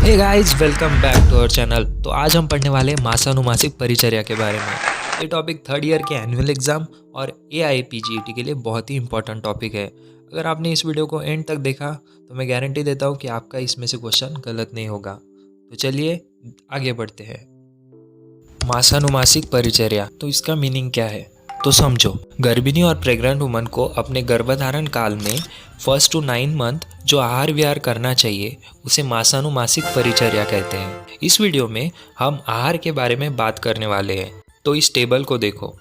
Hey guys, welcome back to our channel. तो आज हम पढ़ने वाले हैं मासानुमासिक परिचर्या के बारे में। ये टॉपिक थर्ड ईयर के एनुअल एग्जाम और AIPGET के लिए बहुत ही इंपॉर्टेंट टॉपिक है। अगर आपने इस वीडियो को एंड तक देखा तो मैं गारंटी देता हूँ कि आपका इसमें से क्वेश्चन गलत नहीं होगा। तो चलिए आगे बढ़ते हैं। मासानुमासिक परिचर्या, तो इसका मीनिंग क्या है तो समझो। गर्भिणी और प्रेग्नेंट वुमन को अपने गर्भधारण काल में 1 to 9 मंथ जो आहार विहार करना चाहिए उसे मासानुमासिक परिचर्या कहते हैं। इस वीडियो में हम आहार के बारे में बात करने वाले हैं। तो इस टेबल को देखो,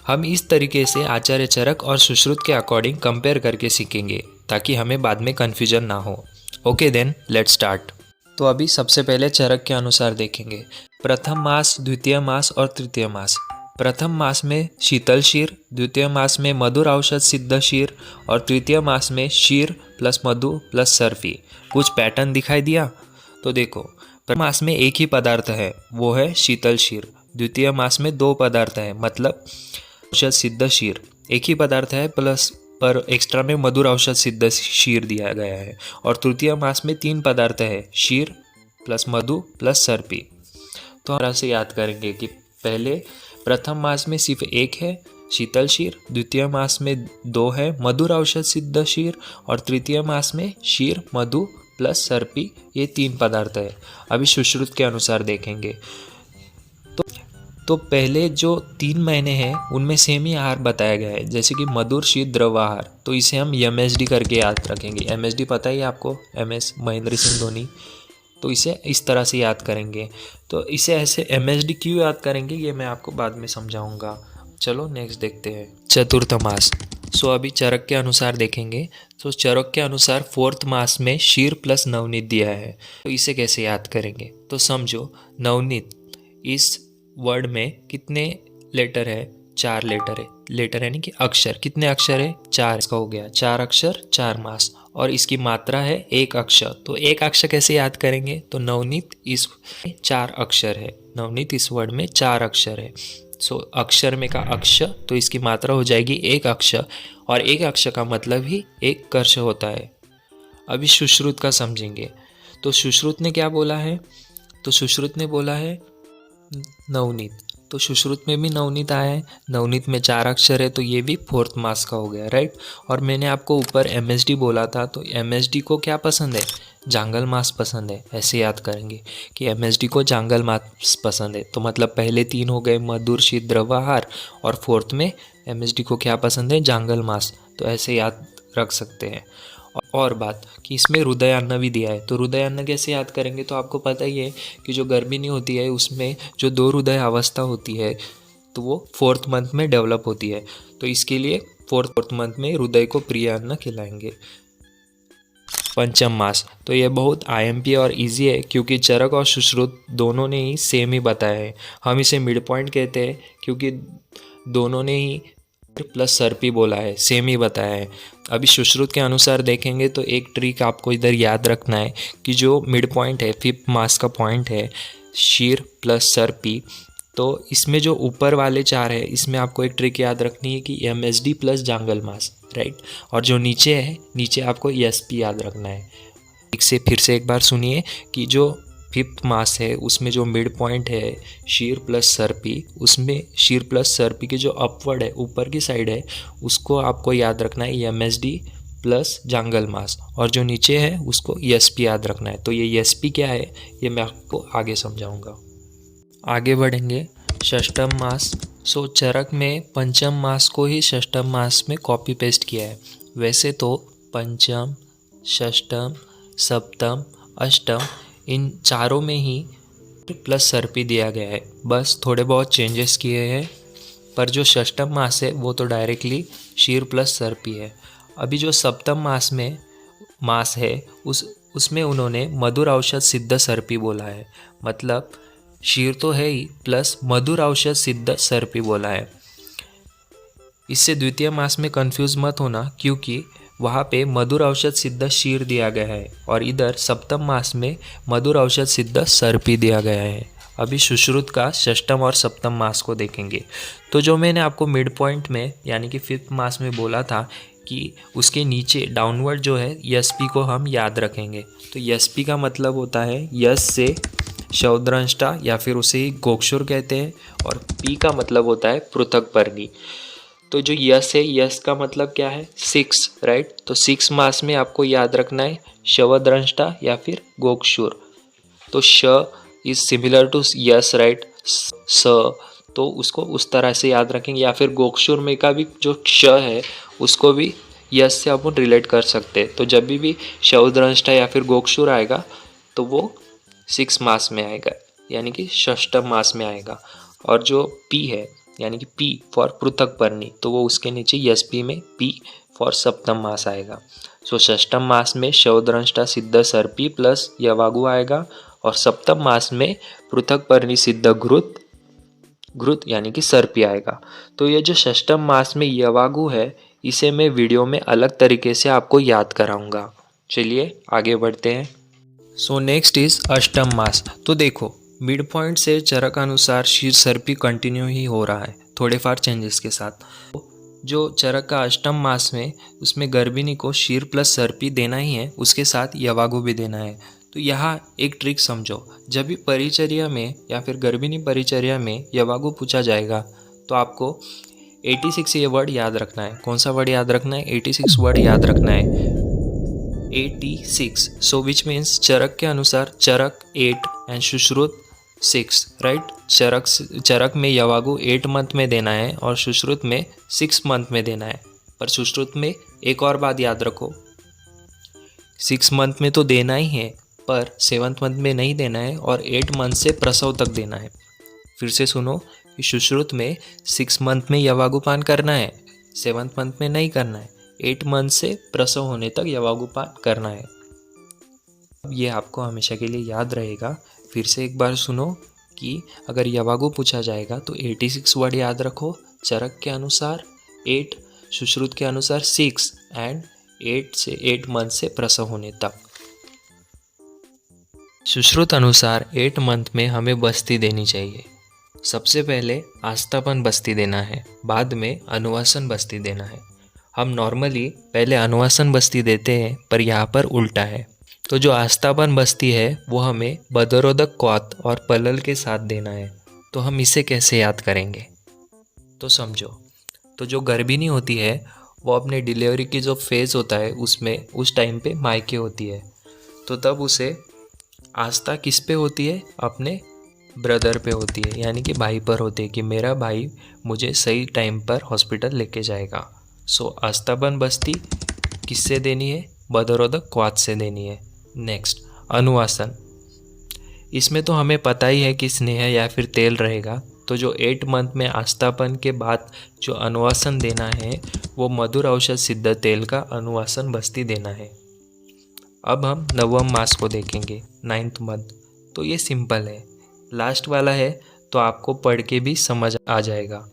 हम इस तरीके से आचार्य चरक और सुश्रुत के अकॉर्डिंग कंपेयर करके सीखेंगे ताकि हमें बाद में कन्फ्यूजन ना हो। Okay then let's start. तो अभी सबसे पहले चरक के अनुसार देखेंगे। प्रथम मास, द्वितीय मास और तृतीय मास। प्रथम मास में शीतल शीर, द्वितीय मास में मधुर औषध सिद्ध शीर और तृतीय मास में शीर प्लस मधु प्लस सर्फी। कुछ पैटर्न दिखाई दिया? तो देखो, प्रथम मास में एक ही पदार्थ है, वो है शीतल शीर। द्वितीय मास में 2 पदार्थ है, मतलब औषध सिद्ध शीर एक ही पदार्थ है, प्लस पर एक्स्ट्रा में मधुर औषध सिद्ध शीर दिया गया है। और तृतीय मास में 3 पदार्थ है, शीर प्लस मधु प्लस सर्पी। तो हम से याद करेंगे कि पहले प्रथम मास में सिर्फ एक है शीतल शीर, द्वितीय मास में 2 है मधुर औषध सिद्ध शीर और तृतीय मास में शीर मधु प्लस सर्पी, ये 3 पदार्थ है। अभी सुश्रुत के अनुसार देखेंगे तो पहले जो 3 महीने हैं उनमें सेम ही आहार बताया गया है, जैसे कि मधुर शीत द्रव आहार। तो इसे हम MSD करके याद रखेंगे। MSD पता ही है आपको, MS महेंद्र सिंह धोनी। तो इसे इस तरह से याद करेंगे। तो इसे ऐसे MSD क्यों याद करेंगे ये मैं आपको बाद में समझाऊंगा। चलो नेक्स्ट देखते हैं, चतुर्थ मास। सो अभी चरक के अनुसार देखेंगे। तो चरक के अनुसार 4th मास में शीर प्लस नवनीत दिया है। तो इसे कैसे याद करेंगे तो समझो, नवनीत इस वर्ड में कितने लेटर है? 4 लेटर है। लेटर यानी कि अक्षर, कितने अक्षर है? 4। इसका हो गया 4 अक्षर 4 मास। और इसकी मात्रा है 1 अक्षर। तो 1 अक्षर कैसे याद करेंगे? तो नवनीत इस 4 अक्षर है। नवनीत इस वर्ड में 4 अक्षर है। सो अक्षर में का अक्षर, तो इसकी मात्रा हो जाएगी 1 अक्षर। और 1 अक्षर का मतलब ही 1 कर्ष होता है। अभी सुश्रुत का समझेंगे। तो सुश्रुत ने क्या बोला है? तो सुश्रुत ने बोला है नवनीत। तो सुश्रुत में भी नवनीत आया है। नवनीत में 4 अक्षर है, तो ये भी 4th मास का हो गया, राइट। और मैंने आपको ऊपर MSD बोला था, तो MSD को क्या पसंद है? जांगल मास पसंद है। ऐसे याद करेंगे कि MSD को जांगल मास पसंद है। तो मतलब पहले 3 हो गए मधुर शीत द्रवाहार, और 4th में MSD को क्या पसंद है? जांगल मास। तो ऐसे याद रख सकते हैं। और बात कि इसमें हृदयान्न भी दिया है। तो हृदयान्न कैसे याद करेंगे? तो आपको पता ही है कि जो गर्भिणी होती है उसमें जो 2 हृदय अवस्था होती है तो वो 4th मंथ में डेवलप होती है। तो इसके लिए 4th मंथ में हृदय को प्रिय अन्न खिलाएंगे। पंचम मास, तो ये बहुत IMP और इजी है क्योंकि चरक और सुश्रुत दोनों ने ही सेम ही बताया है। हम इसे मिड पॉइंट कहते हैं क्योंकि दोनों ने ही प्लस सर्पी बोला है, सेम ही बताया है। अभी सुश्रुत के अनुसार देखेंगे तो एक ट्रिक आपको इधर याद रखना है कि जो मिड पॉइंट है, 5th मास का पॉइंट है शीर प्लस सर्पी। तो इसमें जो ऊपर वाले 4 है, इसमें आपको एक ट्रिक याद रखनी है कि MSD प्लस जांगल मास, राइट। और जो नीचे है, नीचे आपको SP याद रखना है। फिर से एक बार सुनिए कि जो 5th मास है उसमें जो मिड पॉइंट है शीर प्लस सर्पी, उसमें शीर प्लस सर्पी की जो अपवर्ड है, ऊपर की साइड है, उसको आपको याद रखना है MSD प्लस जांगल मास। और जो नीचे है उसको SP याद रखना है। तो ये SP क्या है ये मैं आपको आगे समझाऊंगा। आगे बढ़ेंगे, षष्ठम मास। सो चरक में पंचम मास को ही षष्ठम मास में कॉपी पेस्ट किया है। वैसे तो पंचम, षष्ठम, सप्तम, अष्टम, इन चारों में ही प्लस सर्पी दिया गया है, बस थोड़े बहुत चेंजेस किए हैं। पर जो षष्ठम मास है वो तो डायरेक्टली शीर प्लस सर्पी है। अभी जो सप्तम मास है उसमें उन्होंने मधुर औषध सिद्ध सर्पी बोला है। मतलब शीर तो है ही, प्लस मधुर औषध सिद्ध सर्पी बोला है। इससे द्वितीय मास में कंफ्यूज मत होना क्योंकि वहाँ पे मधुर औषध सिद्ध शीर दिया गया है और इधर सप्तम मास में मधुर औषध सिद्ध सर्पी दिया गया है। अभी सुश्रुत का षष्ठम और सप्तम मास को देखेंगे। तो जो मैंने आपको मिड पॉइंट में यानी कि 5th मास में बोला था कि उसके नीचे डाउनवर्ड जो है यस पी को हम याद रखेंगे। तो यस पी का मतलब होता है यस से शौद्रंष्टा या फिर उसे ही गोक्षुर कहते हैं, और पी का मतलब होता है पृथक पर्णी। तो जो यस है, यस का मतलब क्या है? 6, राइट। तो 6 मास में आपको याद रखना है शवद्रंष्टा या फिर गोक्षुर। तो श is similar to yes, right, स, तो उसको उस तरह से याद रखेंगे। या फिर गोक्षुर में का भी जो श है उसको भी यस से अपन रिलेट कर सकते हैं। तो जब भी शवद्रंष्टा या फिर गोक्षुर आएगा तो वो 6 मास में आएगा, यानी कि षष्टम मास में आएगा। और जो पी है यानी कि पी फॉर पृथक पर्णी, तो वो उसके नीचे यस पी में पी फॉर सप्तम मास आएगा। सो षष्टम मास में शवद्रंष्टा सिद्ध सर्पी प्लस यवागु आएगा, और सप्तम मास में पृथक पर्णी सिद्ध घृत यानी कि सर्पी आएगा। तो ये जो षष्टम मास में यवागु है, इसे मैं वीडियो में अलग तरीके से आपको याद कराऊंगा। चलिए आगे बढ़ते हैं। सो नेक्स्ट इज अष्टम मास। तो देखो, मिड पॉइंट से चरक अनुसार शीर सर्पी कंटिन्यू ही हो रहा है, थोड़े फार चेंजेस के साथ। जो चरक का अष्टम मास में, उसमें गर्भिणी को शीर प्लस सर्पी देना ही है, उसके साथ यवागु भी देना है। तो यहाँ एक ट्रिक समझो, जब भी परिचर्या में या फिर गर्भिणी परिचर्या में यवागु पूछा जाएगा तो आपको 86 ये वर्ड याद रखना है। कौन सा वर्ड याद रखना है? 86 वर्ड याद रखना है, 86। सो विच मीन्स चरक के अनुसार चरक 8 एंड सुश्रुत 6, राइट। चरक में यवागु 8 मंथ में देना है और सुश्रुत में 6 मंथ में देना है। पर सुश्रुत में एक और बात याद रखो, 6 मंथ में तो देना ही है, पर 7th मंथ में नहीं देना है, और 8 मंथ से प्रसव तक देना है। फिर से सुनो कि सुश्रुत में 6 मंथ में यवागुपान करना है, 7th मंथ में नहीं करना है, 8 मंथ से प्रसव होने तक यवागुपान करना है। अब ये आपको हमेशा के लिए याद रहेगा। फिर से एक बार सुनो कि अगर यवागु पूछा जाएगा तो 86 वर्ड याद रखो, चरक के अनुसार 8, सुश्रुत के अनुसार 6 एंड 8 मंथ से प्रसव होने तक। सुश्रुत अनुसार 8 मंथ में हमें बस्ती देनी चाहिए। सबसे पहले आस्थापन बस्ती देना है, बाद में अनुवासन बस्ती देना है। हम नॉर्मली पहले अनुवासन बस्ती देते हैं, पर यहाँ पर उल्टा है। तो जो आस्थापन बस्ती है वो हमें बदरोदक क्वात और पलल के साथ देना है। तो हम इसे कैसे याद करेंगे? तो समझो, तो जो गर्भिणी होती है वो अपने डिलीवरी की जो फेज़ होता है उसमें उस टाइम पे मायके होती है, तो तब उसे आस्था किस पे होती है? अपने ब्रदर पे होती है, यानी कि भाई पर होती है कि मेरा भाई मुझे सही टाइम पर हॉस्पिटल लेके जाएगा। सो आस्थापन बस्ती किससे देनी है? बदरोदक क्वात से देनी है। नेक्स्ट अनुवासन, इसमें तो हमें पता ही है कि स्नेह या फिर तेल रहेगा। तो जो 8 मंथ में आस्थापन के बाद जो अनुवासन देना है वो मधुर औषध सिद्ध तेल का अनुवासन बस्ती देना है। अब हम नवम मास को देखेंगे, 9th मंथ। तो ये सिंपल है, लास्ट वाला है तो आपको पढ़ के भी समझ आ जाएगा।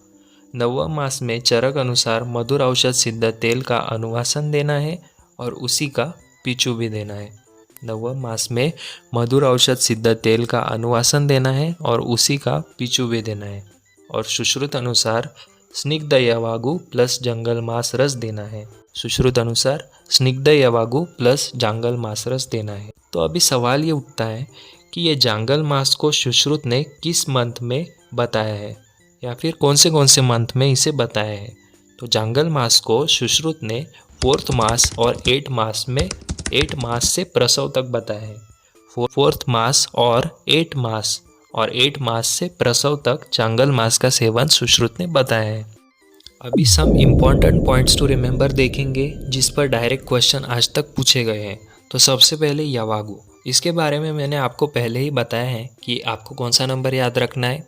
नवम मास में चरक अनुसार मधुर औषध सिद्ध तेल का अनुवासन देना है और उसी का पीछू भी देना है। नवम मास में मधुर औषध सिद्ध तेल का अनुवासन देना है और उसी का पीछू भी देना है। और सुश्रुत अनुसार स्निग्ध यवागु प्लस जंगल मास रस देना है। सुश्रुत अनुसार स्निग्ध यवागु प्लस जांगल मास रस देना है। तो अभी सवाल ये उठता है कि ये जांगल मास को सुश्रुत ने किस मंथ में बताया है, या फिर कौन से मंथ में इसे बताया है। तो जांगल मास को सुश्रुत ने 4th मास और 8 मास में 8 मास से प्रसव तक बताया है। 4th मास और 8 मास और 8 मास से प्रसव तक जांगल मास का सेवन सुश्रुत ने बताया है। अभी some important points to remember देखेंगे जिस पर डायरेक्ट क्वेश्चन आज तक पूछे गए हैं। तो सबसे पहले यवागु, इसके बारे में मैंने आपको पहले ही बताया है कि आपको कौन सा नंबर याद रखना है,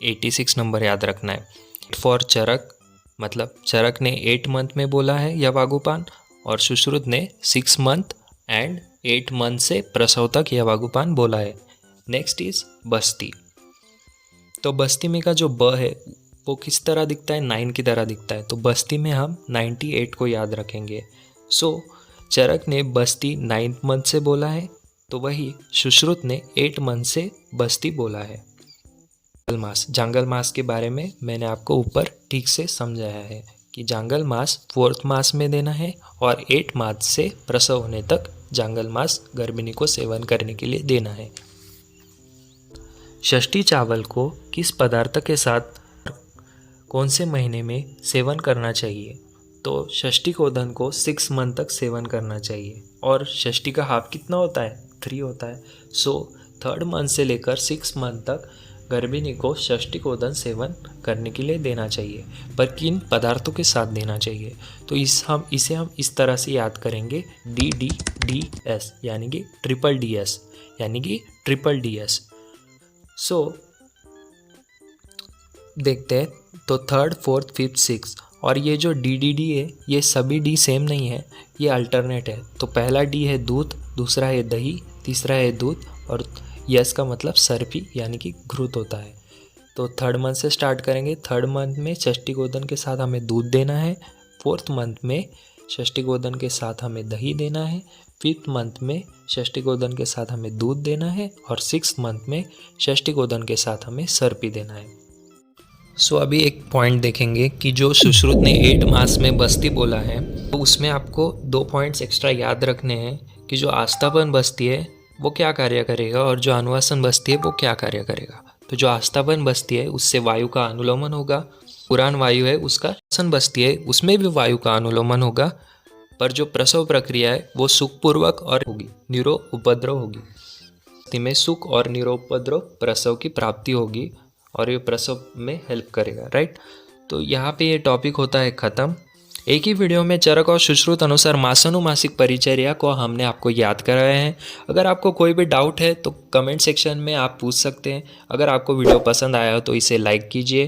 86 नंबर याद रखना है। फॉर चरक, मतलब चरक ने 8 मंथ में बोला है यवागुपान और सुश्रुत ने 6 मंथ एंड 8 मंथ से प्रसव तक यवागुपान बोला है। नेक्स्ट इज बस्ती। तो बस्ती में का जो ब है वो किस तरह दिखता है? 9 की तरह दिखता है। तो बस्ती में हम 98 को याद रखेंगे। सो चरक ने बस्ती 9th मंथ से बोला है, तो वही सुश्रुत ने 8 मंथ से बस्ती बोला है। जांगल मास के बारे में मैंने आपको ऊपर ठीक से समझाया है कि जांगल मास 4th मास में देना है और 8 मास से प्रसव होने तक जांगल मास गर्भिणी को सेवन करने के लिए देना है। षष्ठी चावल को किस पदार्थ के साथ कौन से महीने में सेवन करना चाहिए? तो षष्ठी कोदन को 6 मंथ तक सेवन करना चाहिए और षष्ठी का हाफ कितना होता है? 3 होता है। सो 3rd मंथ से लेकर 6 मंथ तक गर्भिणी को षष्ठी कोदन सेवन करने के लिए देना चाहिए, पर किन पदार्थों के साथ देना चाहिए? तो इसे हम इस तरह से याद करेंगे, DDDS यानी कि ट्रिपल DS यानी कि ट्रिपल DS। सो देखते हैं, तो 3rd, 4th, 5th, 6th और ये जो DDD है ये सभी D सेम नहीं है, ये अल्टरनेट है। तो पहला D है दूध, दूसरा है दही, तीसरा है दूध और यस का मतलब सर्पी यानी कि घृत होता है। तो 3rd मंथ से स्टार्ट करेंगे। 3rd मंथ में षष्ठी गोदन के साथ हमें दूध देना है। 4th मंथ में षष्ठी गोदन के साथ हमें दही देना है। 5th मंथ में षष्ठी गोदन के साथ हमें दूध देना है और 6th मंथ में षष्ठी गोदन के साथ हमें सर्पी देना है। सो अभी एक पॉइंट देखेंगे कि जो सुश्रुत ने 8 मास में बस्ती बोला है, तो उसमें आपको 2 पॉइंट्स एक्स्ट्रा याद रखने हैं कि जो आस्थापन बस्ती है वो क्या कार्य करेगा और जो अनुवासन बस्ती है वो क्या कार्य करेगा। तो जो आस्थापन बस्ती है उससे वायु का अनुलोमन होगा, पुरान वायु है उसका आसन बस्ती है उसमें भी वायु का अनुलोमन होगा, पर जो प्रसव प्रक्रिया है वो सुखपूर्वक और होगी, निरोपद्रव होगी। बस्ती में सुख और निरोपद्रव प्रसव की प्राप्ति होगी और ये प्रसव में हेल्प करेगा, राइट। तो यहाँ पे ये टॉपिक होता है ख़त्म। एक ही वीडियो में चरक और सुश्रुत अनुसार मासानुमासिक परिचर्या को हमने आपको याद कराया है। अगर आपको कोई भी डाउट है तो कमेंट सेक्शन में आप पूछ सकते हैं। अगर आपको वीडियो पसंद आया हो तो इसे लाइक कीजिए,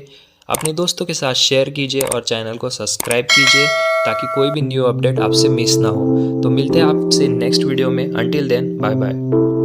अपने दोस्तों के साथ शेयर कीजिए और चैनल को सब्सक्राइब कीजिए ताकि कोई भी न्यू अपडेट आपसे मिस ना हो। तो मिलते हैं आपसे नेक्स्ट वीडियो में। Until then, bye bye.